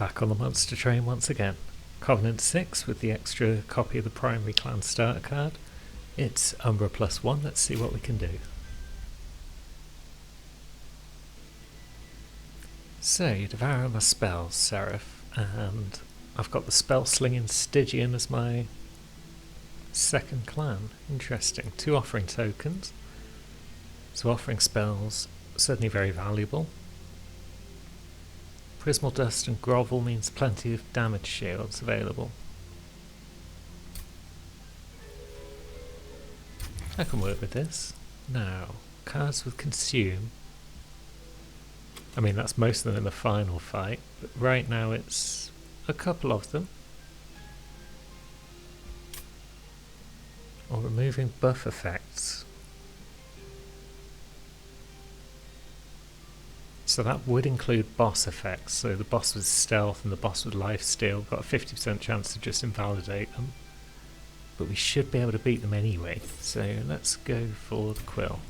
Back on the monster train once again. Covenant 6 with the extra copy of the primary clan starter card. It's Umbra +1, let's see what we can do. So, you devour my spells, Seraph, and I've got the spell slinging Stygian as my second clan. Interesting. 2 offering tokens. So offering spells, certainly very valuable. Prismal Dust and Grovel means plenty of damage shields available. I can work with this. Now, cards with Consume. I mean, that's most of them in the final fight, but right now it's a couple of them. Or removing buff effects. So that would include boss effects, so the boss with stealth and the boss with lifesteal got a 50% chance to just invalidate them. But we should be able to beat them anyway, so let's go for the Quill.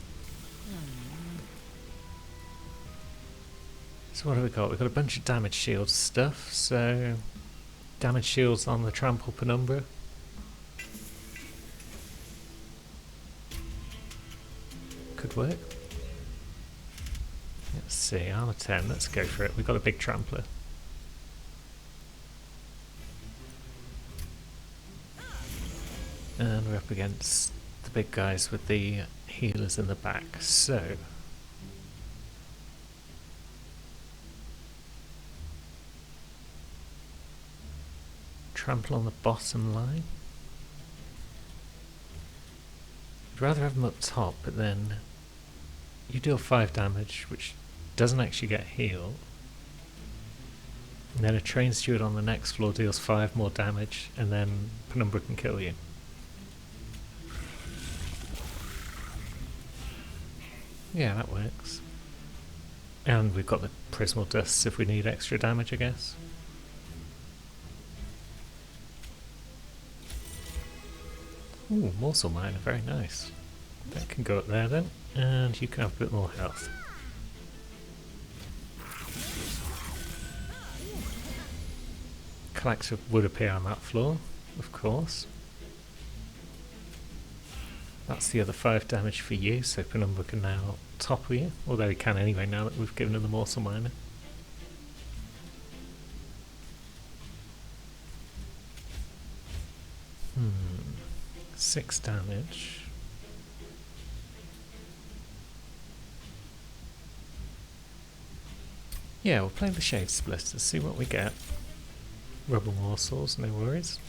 So what have we got? We've got a bunch of damage shield stuff, so damage shields on the Trample Penumbra. Could work. Let's see, armor 10, let's go for it. We've got a big trampler. And we're up against the big guys with the healers in the back, so trample on the bottom line. I'd rather have them up top, but then you deal 5 damage, which doesn't actually get healed. And then a train steward on the next floor deals 5 more damage, and then Penumbra can kill you. Yeah, that works. And we've got the Prismal Dusts if we need extra damage, I guess. Ooh, Morsel Miner, very nice. That can go up there then, and you can have a bit more health. Collector would appear on that floor, of course. That's the other 5 damage for you, so Penumbra can now topple you, although he can anyway now that we've given him the Morsel Miner. 6 damage. Yeah, we'll play the Shade Splitters, see what we get. Rubble morsels, no worries.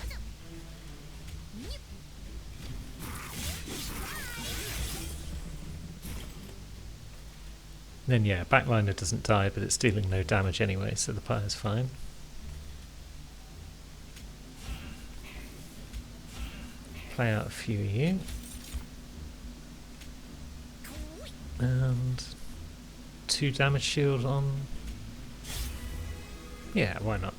Then yeah, Backliner doesn't die, but it's dealing no damage anyway, so the pyre's fine. Play out a few of you. And 2 damage shield on... Yeah, why not?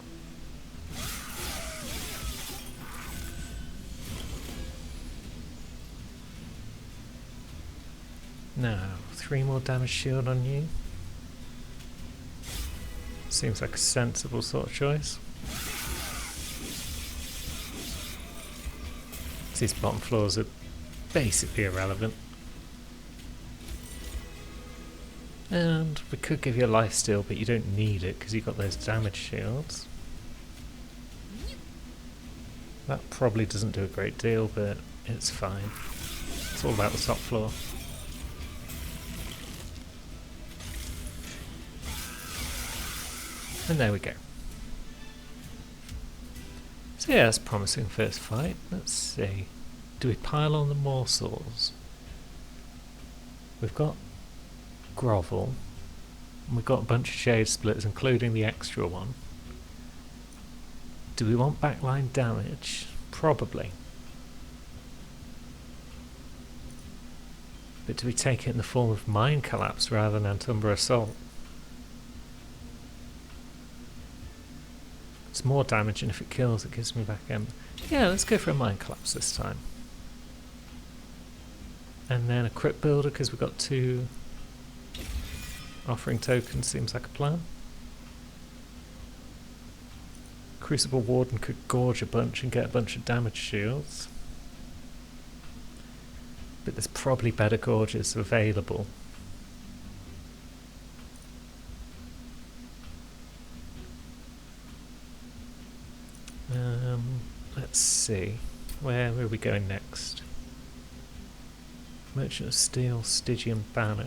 Now, 3 more damage shield on you. Seems like a sensible sort of choice. These bottom floors are basically irrelevant. And we could give you a lifesteal, but you don't need it because you've got those damage shields. That probably doesn't do a great deal, but it's fine. It's all about the top floor. And there we go. So yeah, that's a promising first fight. Let's see. Do we pile on the morsels? We've got Grovel. And we've got a bunch of Shade Splitters, including the extra one. Do we want backline damage? Probably. But do we take it in the form of Mind Collapse rather than Antumbra Assault? It's more damage, and if it kills, it gives me back M. Yeah, let's go for a Mind Collapse this time. And then a Crypt Builder, because we've got 2 offering tokens, seems like a plan. Crucible Warden could gorge a bunch and get a bunch of damage shields. But there's probably better gorges available. Let's see. Where are we going next? Merchant of Steel, Stygian Banner.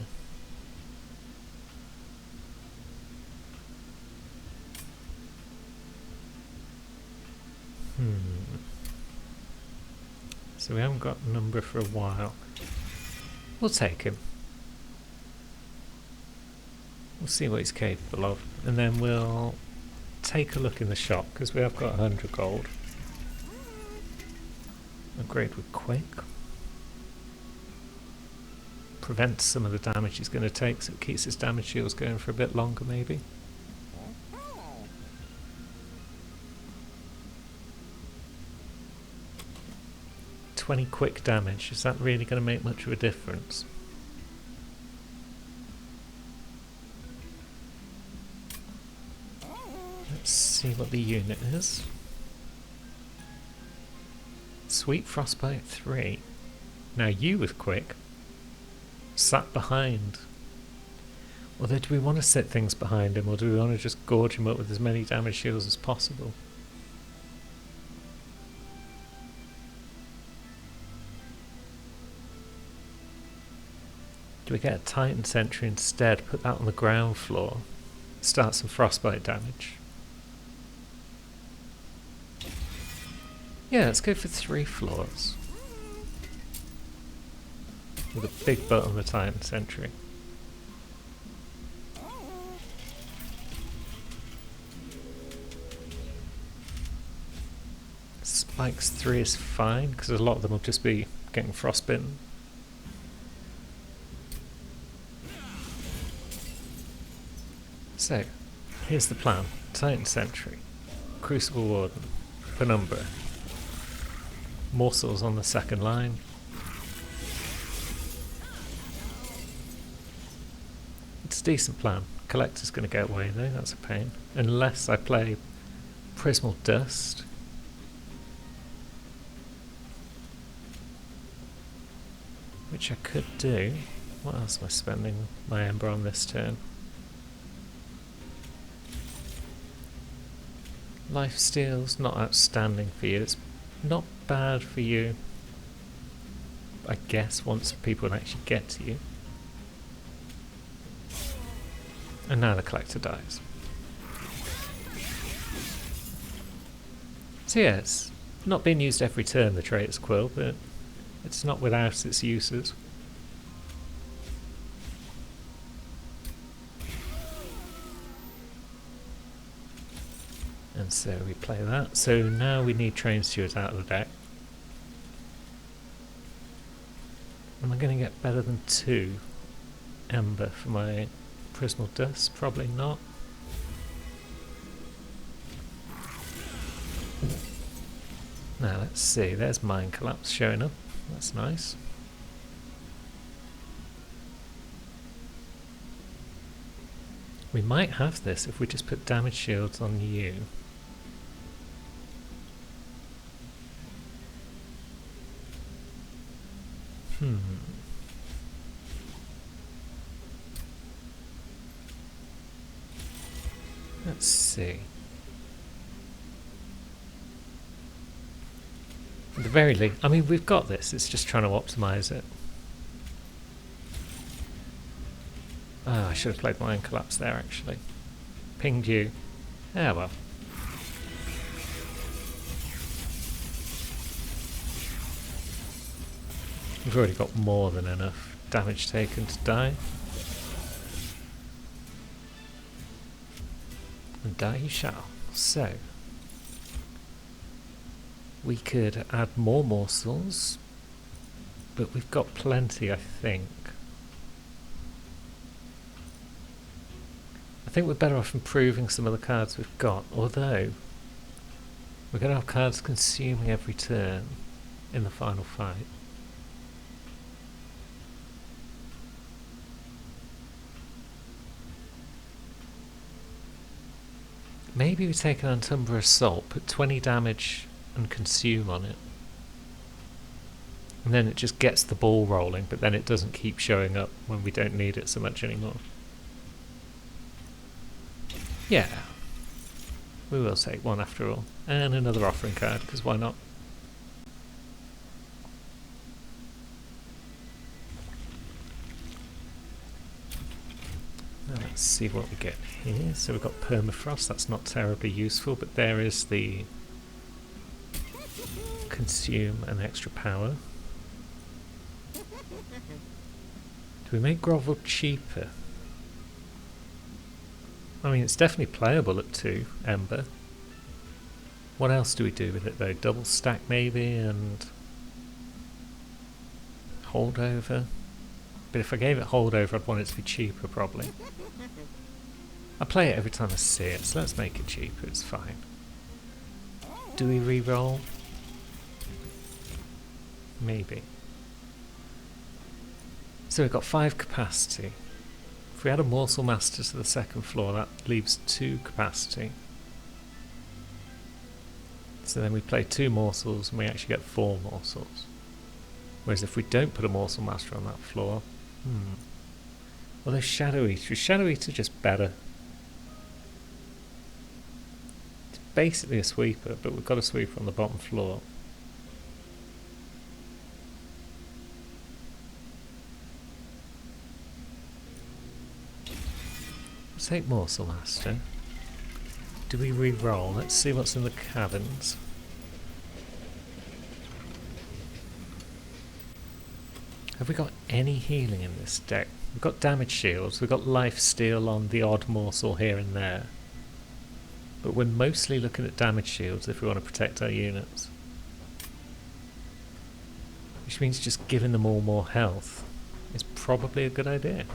So we haven't got Dumbra for a while. We'll take him. We'll see what he's capable of, and then we'll take a look in the shop because we have got 100 gold. Upgrade with Quick. Prevents some of the damage he's going to take, so it keeps his damage shields going for a bit longer maybe. $20 quick damage, is that really going to make much of a difference? Let's see what the unit is. Sweet Frostbite 3. Now you with Quick sat behind. Although do we want to set things behind him, or do we want to just gorge him up with as many damage shields as possible? Do we get a Titan Sentry instead, put that on the ground floor, start some frostbite damage? Yeah, let's go for 3 floors. With a big butt on the Titan Sentry. Spikes 3 is fine, because a lot of them will just be getting frostbitten. So, here's the plan. Titan Sentry, Crucible Warden, Penumbra, Morsels on the second line. It's a decent plan. Collector's going to get away though, that's a pain. Unless I play Prismal Dust. Which I could do. What else am I spending my Ember on this turn? Lifesteal's not outstanding for you, it's not bad for you, I guess, once people actually get to you. And now the collector dies. So yeah, it's not being used every turn, the Traitor's Quill, but it's not without its uses. And so we play that. So now we need Train Stewards out of the deck. Am I going to get better than 2 Ember for my Prismal Dust? Probably not. Now let's see, there's Mind Collapse showing up. That's nice. We might have this if we just put damage shields on you. Let's see. At the very least, I mean, we've got this, it's just trying to optimise it. Oh, I should have played Mind Collapse there actually. Pinged you. Ah well. We've already got more than enough damage taken to die. And die you shall. So, we could add more morsels, but we've got plenty, I think. I think we're better off improving some of the cards we've got, although we're going to have cards consuming every turn in the final fight. Maybe we take an Dumbra Assault, put 20 damage and consume on it. And then it just gets the ball rolling, but then it doesn't keep showing up when we don't need it so much anymore. Yeah. We will take one after all. And another offering card, because why not? Now let's see what we get here. So we've got Permafrost, that's not terribly useful, but there is the consume an extra power. Do we make Grovel cheaper? I mean, it's definitely playable at 2 Ember. What else do we do with it though? Double stack maybe, and holdover. But if I gave it holdover, I'd want it to be cheaper probably. I play it every time I see it, so let's make it cheaper, it's fine. Do we re-roll? Maybe. So we've got 5 capacity. If we add a Morsel Master to the second floor, that leaves 2 capacity. So then we play 2 morsels and we actually get 4 morsels. Whereas if we don't put a Morsel Master on that floor... Well, there's Shadow Eater. Is Shadow Eater just better? It's basically a sweeper, but we've got a sweeper on the bottom floor. Let's take Morsel Master. Do we re-roll? Let's see what's in the cabins. Have we got any healing in this deck? We've got damage shields, we've got life steal on the odd morsel here and there. But we're mostly looking at damage shields if we want to protect our units. Which means just giving them all more health is probably a good idea.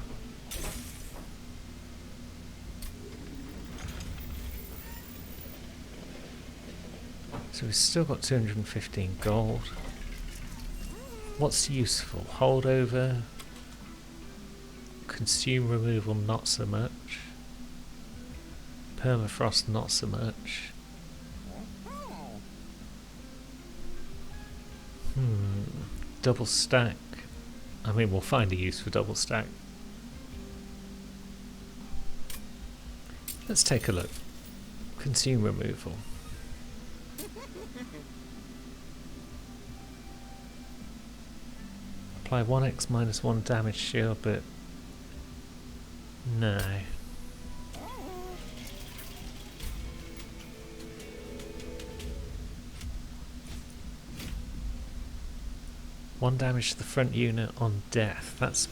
So we've still got 215 gold. What's useful? Holdover. Consume removal, not so much. Permafrost, not so much. Double stack. I mean, we'll find a use for double stack. Let's take a look. Consume removal. Apply 1x minus 1 damage shield, but no. One damage to the front unit on death. That's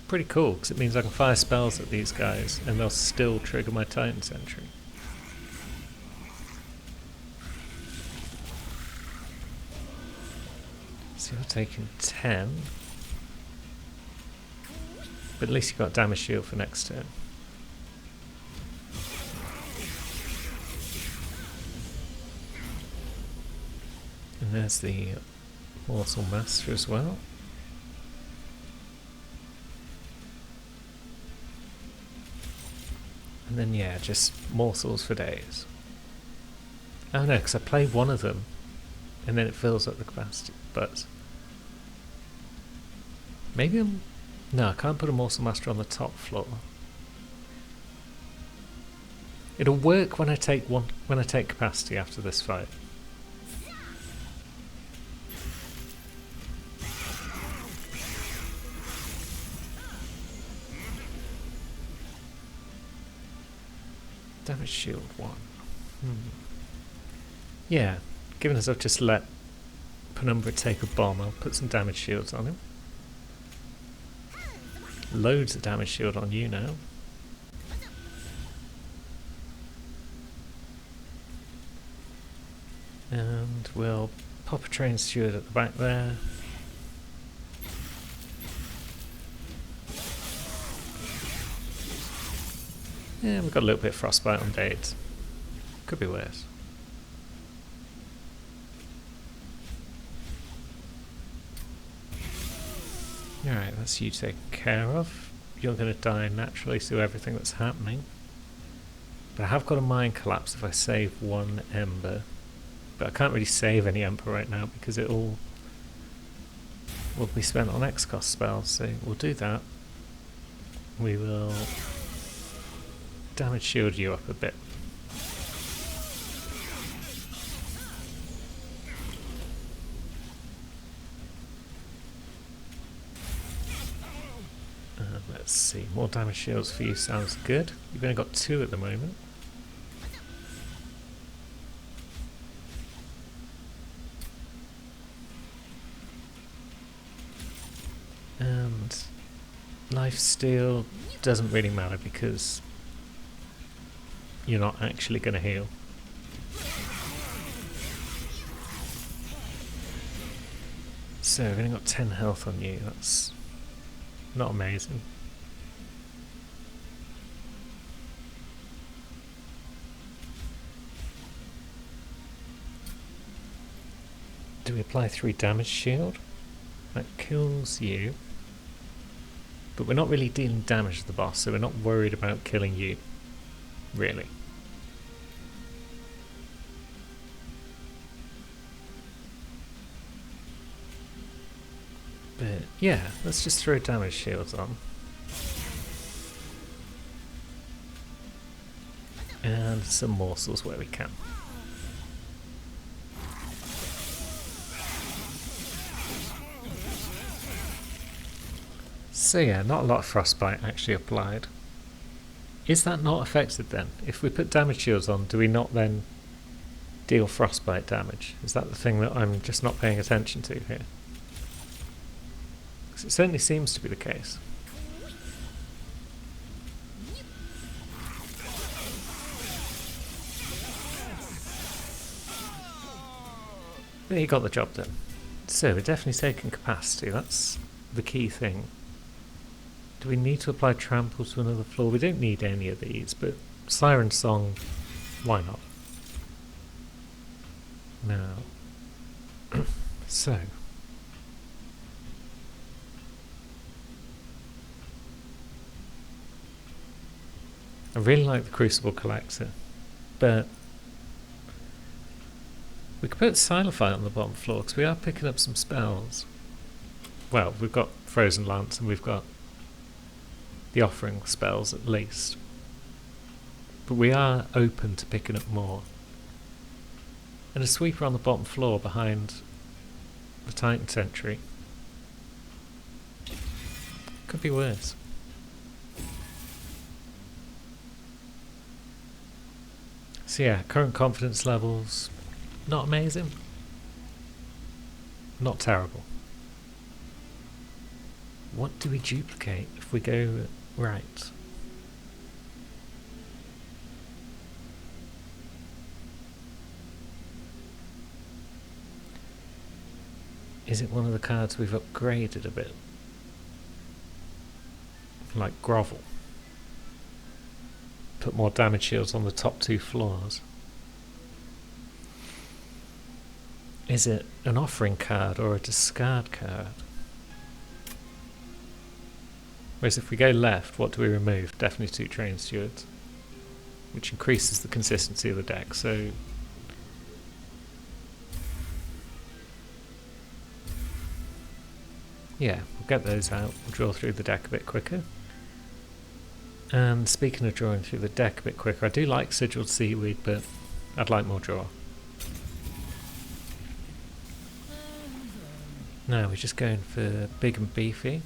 pretty cool, because it means I can fire spells at these guys and they'll still trigger my Titan Sentry. So you're taking 10. But at least you've got damage shield for next turn. And there's the Morsel Master as well. And then yeah, just morsels for days. Oh no, because I play one of them and then it fills up the capacity, but maybe no, I can't put a Morsel Master on the top floor. It'll work when I take capacity after this fight. Damage shield 1. Yeah, given as I've just let Penumbra take a bomb, I'll put some damage shields on him. Loads of damage shield on you now. And we'll pop a train steward at the back there. Yeah, we've got a little bit of frostbite on Dades. Could be worse. Alright, that's you taken care of. You're going to die naturally through everything that's happening. But I have got a Mind Collapse if I save 1 Ember. But I can't really save any Ember right now because it all will be spent on X-Cost spells, so we'll do that. We will damage shield you up a bit. Let's see, more damage shields for you sounds good. You've only got 2 at the moment. And lifesteal doesn't really matter because you're not actually going to heal. So we've only got 10 health on you, that's not amazing. Do we apply 3 damage shield? That kills you. But we're not really dealing damage to the boss, so we're not worried about killing you, really. But yeah, let's just throw damage shields on. And some morsels where we can. So yeah, not a lot of frostbite actually applied. Is that not affected then? If we put damage shields on, do we not then deal frostbite damage? Is that the thing that I'm just not paying attention to here? Because it certainly seems to be the case. There, you got the job done. So we're definitely taking capacity, that's the key thing. Do we need to apply trample to another floor? We don't need any of these, but Siren Song, why not? Now, so. I really like the Crucible Collector, but we could put Silify on the bottom floor because we are picking up some spells. Well, we've got Frozen Lance and we've got the Offering spells at least. But we are open to picking up more. And a Sweeper on the bottom floor behind the Titan Sentry could be worse. So yeah, current confidence levels, not amazing, not terrible. What do we duplicate if we go right? Is it one of the cards we've upgraded a bit? Like Grovel. Put more damage shields on the top 2 floors. Is it an Offering card or a discard card? Whereas if we go left, what do we remove? Definitely 2 Train Stewards, which increases the consistency of the deck. So yeah, we'll get those out. We'll draw through the deck a bit quicker. And speaking of drawing through the deck a bit quicker, I do like Sigilled Seaweed, but I'd like more draw. No, we're just going for big and beefy.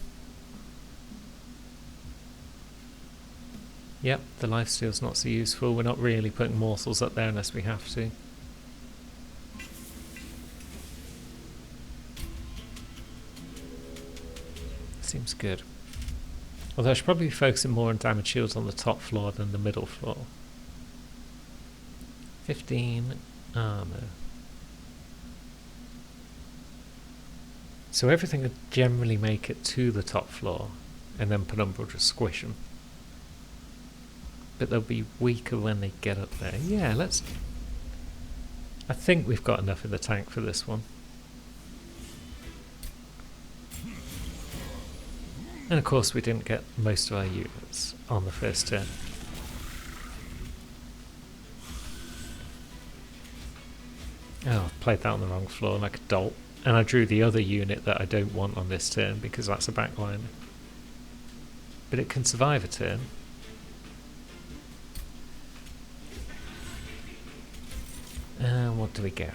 Yep, the lifesteal's not so useful. We're not really putting morsels up there unless we have to. Seems good. Although I should probably be focusing more on damage shields on the top floor than the middle floor. 15 armor. So everything would generally make it to the top floor, and then Penumbra will just squish them. But they'll be weaker when they get up there. Yeah, let's... I think we've got enough in the tank for this one. And of course we didn't get most of our units on the first turn. Oh, I played that on the wrong floor like a dolt. And I drew the other unit that I don't want on this turn because that's a backline. But it can survive a turn. And what do we get?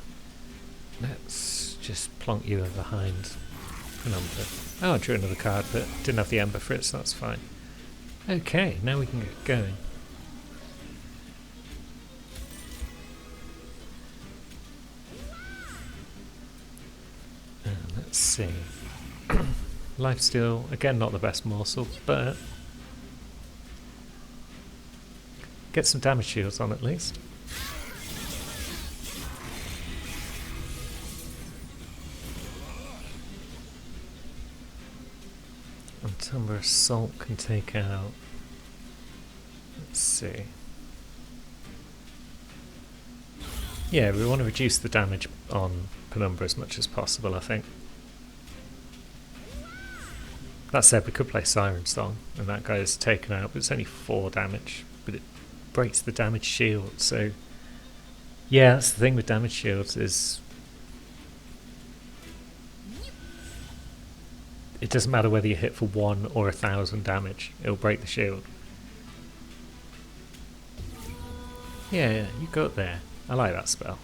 Let's just plonk you behind Penumbra. Oh, I drew another card, but didn't have the Ember for it, so that's fine. Okay, now we can get going. Let's see. Lifesteal, again not the best morsel, but get some damage shields on at least. And Dumbra Assault can take out, let's see. Yeah, we want to reduce the damage on Penumbra as much as possible, I think. That said, we could play Siren Song, and that guy is taken out, but it's only 4 damage, but it breaks the damage shield, so... Yeah, that's the thing with damage shields, is... It doesn't matter whether you hit for 1 or 1,000 damage, it'll break the shield. Yeah, you got there. I like that spell.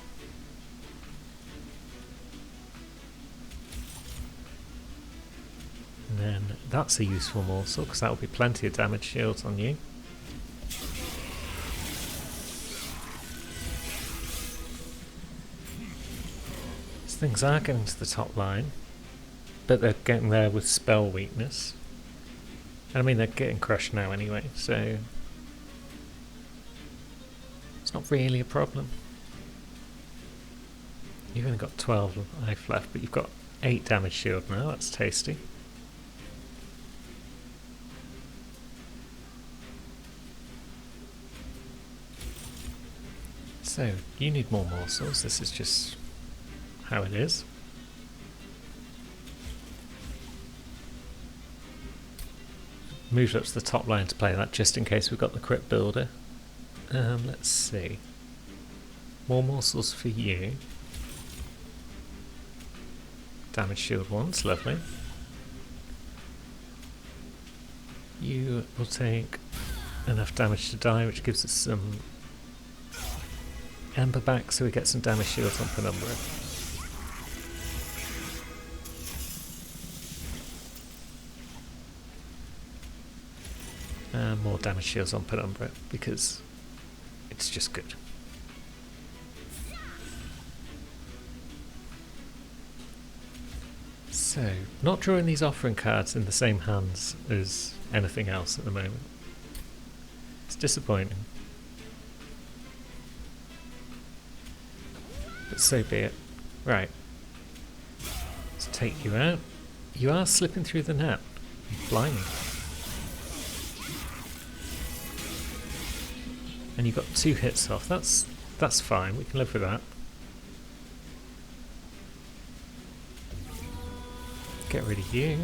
And then that's a useful morsel, because that will be plenty of damage shields on you. These things are getting to the top line, but they're getting there with spell weakness. I mean, they're getting crushed now anyway, so it's not really a problem. You've only got 12 life left, but you've got 8 damage shield now, that's tasty. So, you need more morsels, this is just how it is. Moved up to the top line to play that just in case we've got the crypt builder. Let's see. More morsels for you. Damage shield once, lovely. You will take enough damage to die, which gives us some Ember back, so we get some damage shields on Penumbra. And more damage shields on Penumbra, because it's just good. So, not drawing these offering cards in the same hands as anything else at the moment. It's disappointing. But so be it. Right. Let's take you out. You are slipping through the net. Blimey. And you got 2 hits off. That's fine. We can live with that. Get rid of you.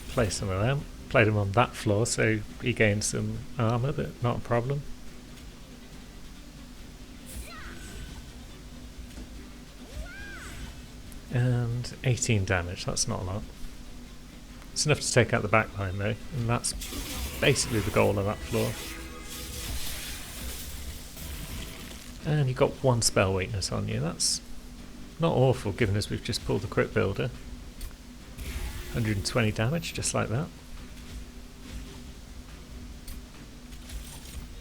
Play some of them. Played him on that floor, so he gained some armor, but not a problem. And 18 damage, that's not a lot. It's enough to take out the back line though, and that's basically the goal of that floor. And you've got 1 spell weakness on you, that's not awful given as we've just pulled the crypt builder. 120 damage, just like that.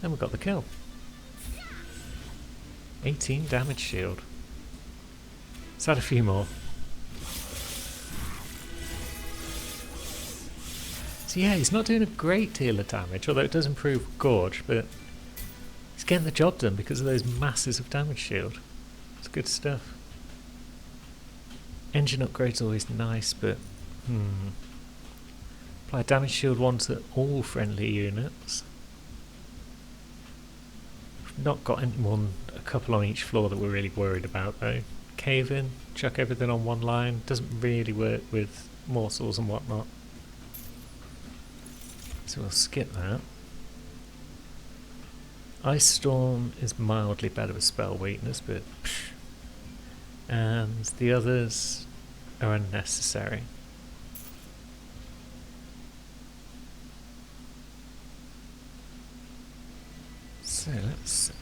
And we got the kill. 18 damage shield. Let's add a few more. So yeah, he's not doing a great deal of damage, although it does improve Gorge, but he's getting the job done because of those masses of damage shield. It's good stuff. Engine upgrade's always nice, but apply damage shield once at all friendly units. We've not got any more than a couple on each floor that we're really worried about though. Cave in, chuck everything on one line, doesn't really work with morsels and whatnot. So we'll skip that. Ice Storm is mildly better with spell weakness, but and the others are unnecessary. So let's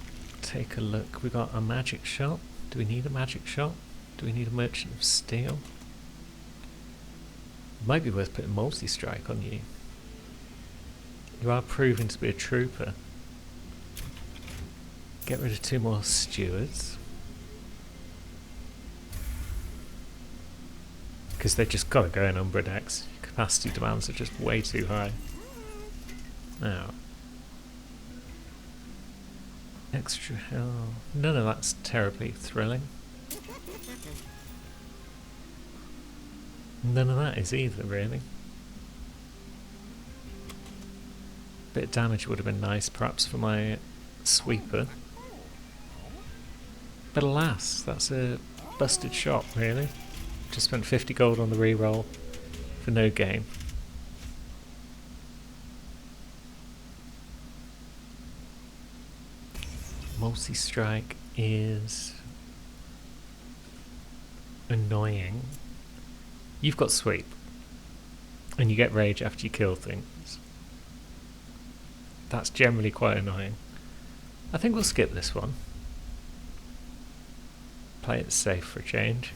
take a look. We've got a magic shop. Do we need a magic shop? Do we need a merchant of steel? Might be worth putting multi-strike on you. You are proving to be a trooper. Get rid of 2 more stewards. Because they've just got to go in Umbra decks. Capacity demands are just way too high. Now. Extra hell. None of that's terribly thrilling. None of that is either, really. Bit of damage would have been nice, perhaps, for my sweeper. But alas, that's a busted shot, really. Just spent 50 gold on the reroll for no gain. Multi-strike is annoying. You've got sweep, and you get rage after you kill things. That's generally quite annoying. I think we'll skip this one. Play it safe for a change.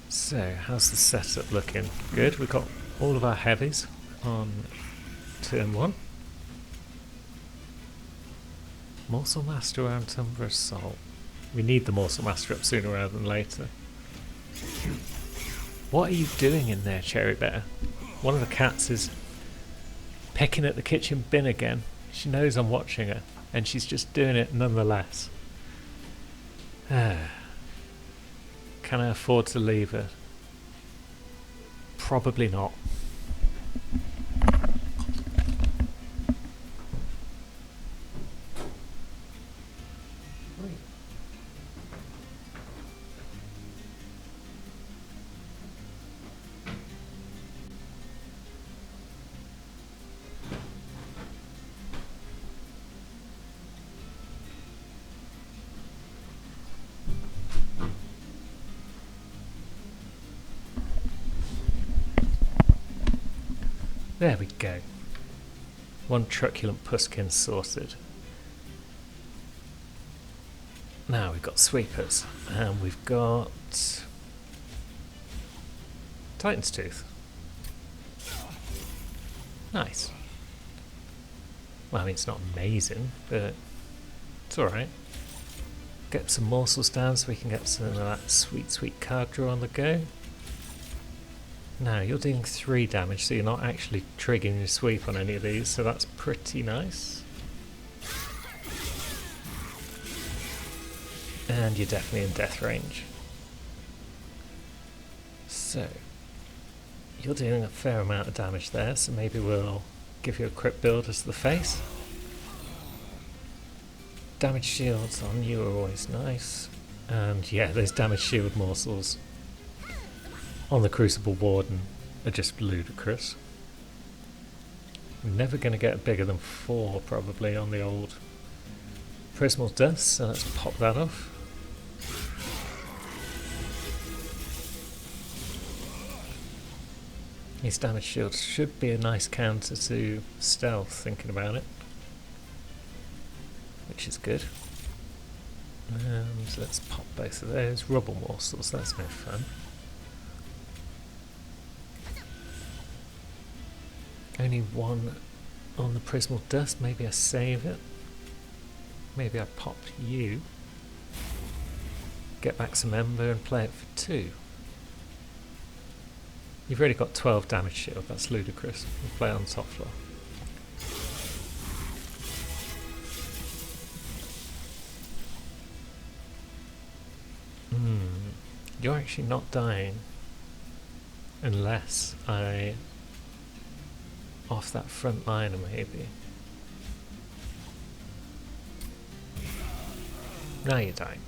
So, how's the setup looking? Good, we've got all of our heavies on turn 1. Morsel Master around Dumbra Assault. We need the Morsel Master up sooner rather than later. What are you doing in there, Cherry Bear? One of the cats is pecking at the kitchen bin again. She knows I'm watching her, and she's just doing it nonetheless. Can I afford to leave her? Probably not. There we go. One truculent puskin sorted. Now we've got sweepers, and we've got Titan's Tooth. Nice. Well, I mean, it's not amazing, but it's alright. Get some morsels down so we can get some of that sweet, sweet card draw on the go. Now, you're doing 3 damage, so you're not actually triggering your sweep on any of these, so that's pretty nice. And you're definitely in death range. So, you're doing a fair amount of damage there, so maybe we'll give you a crit build as the face. Damage shields on you are always nice. And yeah, those damage shield morsels on the Crucible Warden are just ludicrous. I'm never going to get bigger than 4 probably on the old Prismal Dust, so let's pop that off. These damage shields should be a nice counter to stealth, thinking about it, which is good. And let's pop both of those rubble morsels, that's no fun. Only 1 on the Prismal Dust, maybe I save it. Maybe I pop you. Get back some Ember and play it for 2. You've already got 12 damage shield, that's ludicrous. We'll play on top floor. You're actually not dying unless I off that front liner maybe. Now you're dying.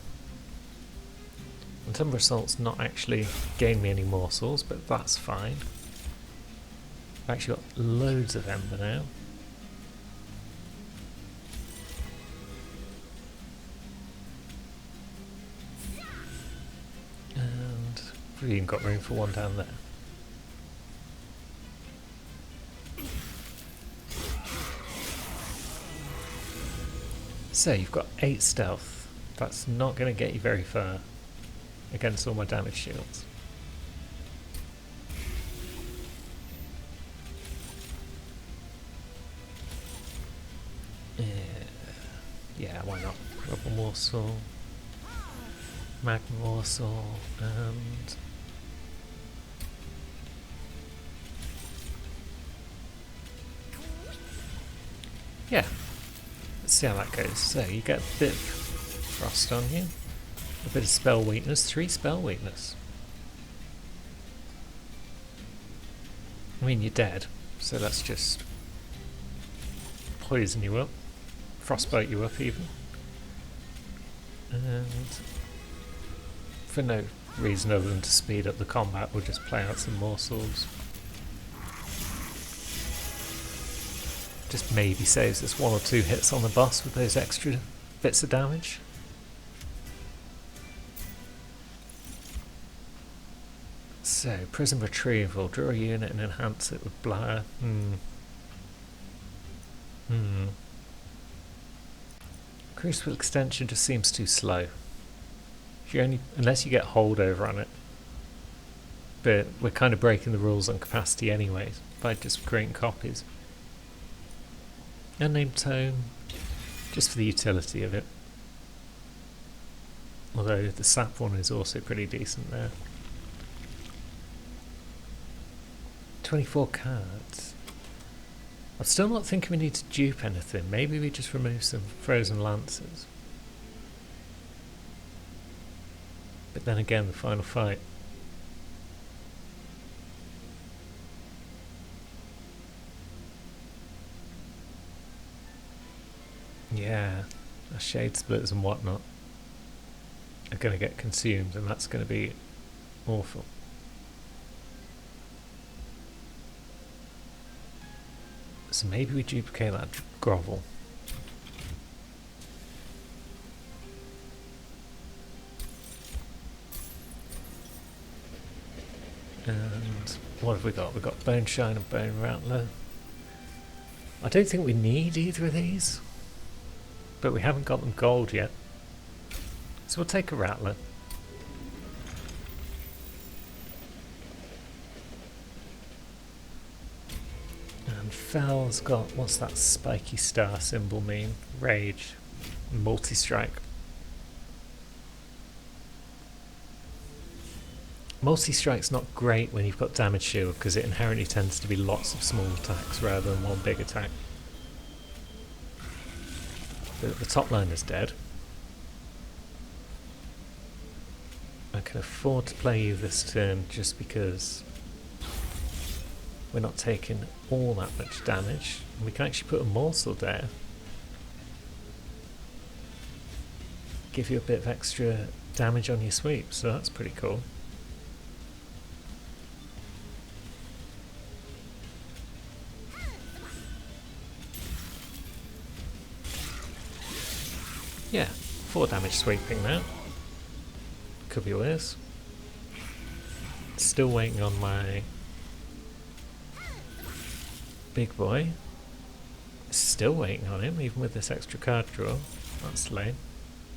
And Dumbra Assault's not actually gained me any morsels, but that's fine. I've actually got loads of Ember now. We've even got room for one down there. So you've got 8 stealth. That's not going to get you very far against all my damage shields. Yeah, why not? Rubber morsel, magma morsel, and yeah. Let's see how that goes. So you get a bit of frost on you, a bit of spell weakness, 3 spell weakness. I mean, you're dead, so let's just poison you up, frostbite you up even. And for no reason other than to speed up the combat, we'll just play out some morsels. Just maybe saves us 1 or 2 hits on the boss with those extra bits of damage. So, Prism Retrieval, draw a unit and enhance it with Blare. Crucible Extension just seems too slow. Unless you get holdover on it. But we're kind of breaking the rules on capacity anyways, by just creating copies. Unnamed Tome, just for the utility of it. Although the sap one is also pretty decent there. 24 cards. I'm still not thinking we need to dupe anything. Maybe we just remove some Frozen Lances. But then again, the final fight. Yeah, our Shade Splitters and whatnot are going to get consumed, and that's going to be awful. So maybe we duplicate that grovel. And what have we got? We've got Bone Shine and Bone Rattler. I don't think we need either of these, but we haven't got them gold yet. So we'll take a Rattler. And Fell's got, what's that spiky star symbol mean? Rage. Multi-strike. Multi-strike's not great when you've got damage shield because it inherently tends to be lots of small attacks rather than one big attack. The top line is dead. I can afford to play you this turn just because we're not taking all that much damage. We can actually put a morsel there. Give you a bit of extra damage on your sweep, so that's pretty cool. Yeah, 4 damage sweeping now. Could be worse. Still waiting on my big boy. Still waiting on him, even with this extra card draw. That's lame.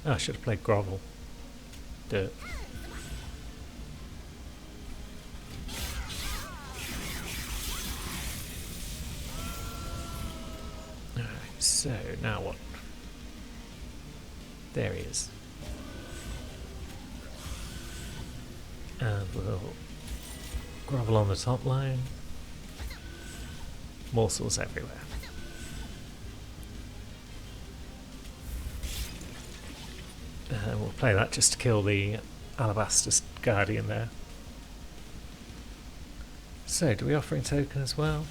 Oh, I should have played Grovel. Dirt. Alright, so now what? There he is. And we'll grovel on the top line. Morsels everywhere. And we'll play that just to kill the Alabaster Guardian there. So, do we offering token as well?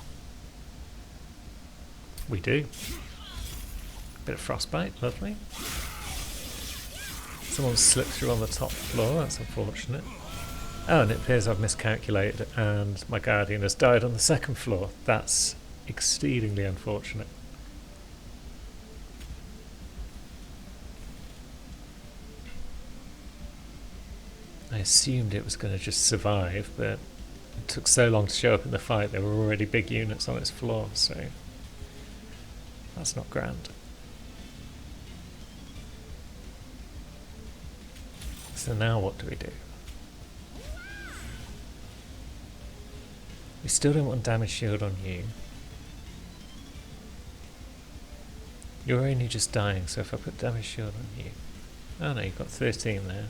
We do. Bit of frostbite, lovely. Someone slipped through on the top floor, that's unfortunate. Oh, and it appears I've miscalculated and my Guardian has died on the second floor. That's exceedingly unfortunate. I assumed it was going to just survive, but it took so long to show up in the fight, there were already big units on its floor, so that's not grand. So now what do we do? We still don't want damage shield on you. You're only just dying, so if I put damage shield on you... Oh no, you've got 13 there.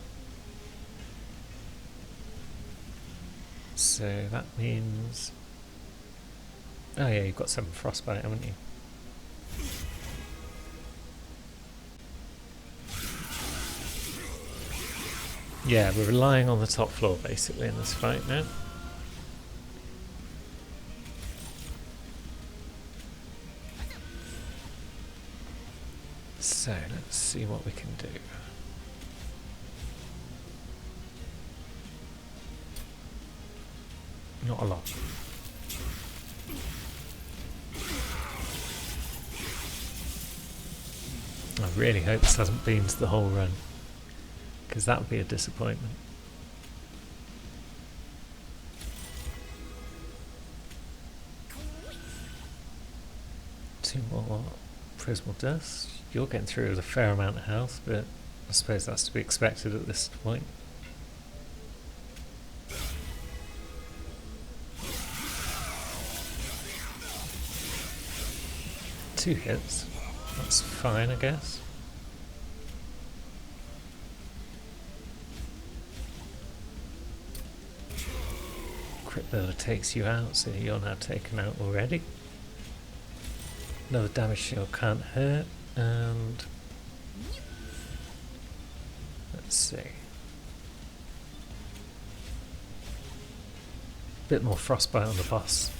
So that means... Oh yeah, you've got 7 frostbite, haven't you? Yeah, we're relying on the top floor basically in this fight now. So let's see what we can do. Not a lot. I really hope this hasn't been to the whole run, because that would be a disappointment. Two more prismal dust. You're getting through with a fair amount of health, but I suppose that's to be expected at this point. Two hits. That's fine, I guess. Crit Builder takes you out, so you're now taken out already. Another damage shield can't hurt, and let's see. A bit more frostbite on the boss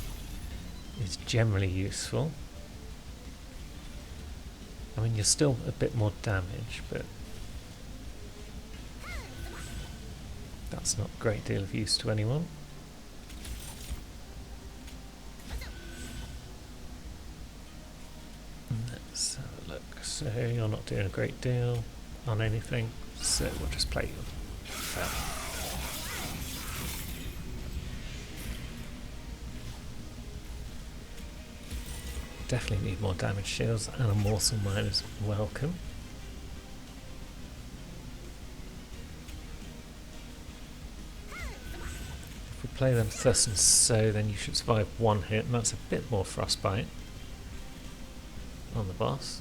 is generally useful. I mean, you're still a bit more damage, but that's not a great deal of use to anyone. Let's have a look. So you're not doing a great deal on anything, so we'll just play you. Definitely need more damage shields, and a morsel mine is welcome. If we play them thus and so, then you should survive one hit, and that's a bit more frostbite on the boss.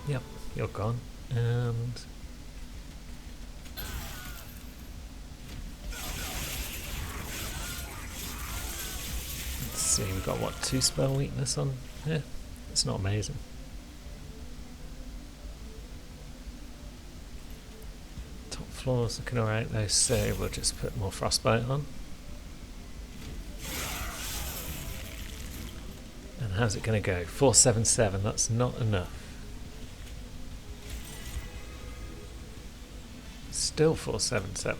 Yep, you're gone. And let's see, we've got what, 2 spell weakness on here? It's not amazing. Top floor's looking alright though, so we'll just put more frostbite on. And how's it going to go? 477, that's not enough. Still 477.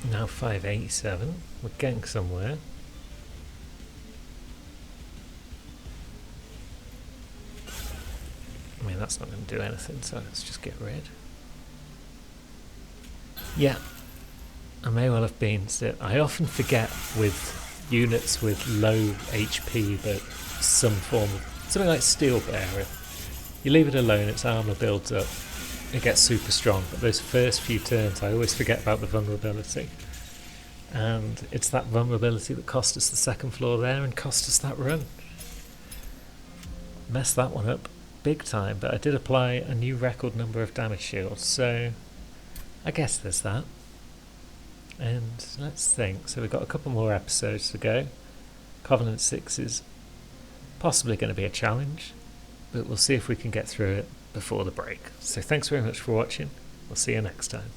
Now 587. We're getting somewhere. I mean, that's not going to do anything, so let's just get rid. Yeah, I may well have been. So I often forget with units with low HP, but some form of something like Steel Bearer. You leave it alone, its armor builds up, it gets super strong, but those first few turns I always forget about the vulnerability. And it's that vulnerability that cost us the second floor there and cost us that run. Messed that one up big time, but I did apply a new record number of damage shields, so I guess there's that. And let's think, so we've got a couple more episodes to go. Covenant 6 is possibly going to be a challenge, but we'll see if we can get through it before the break. So thanks very much for watching, we'll see you next time.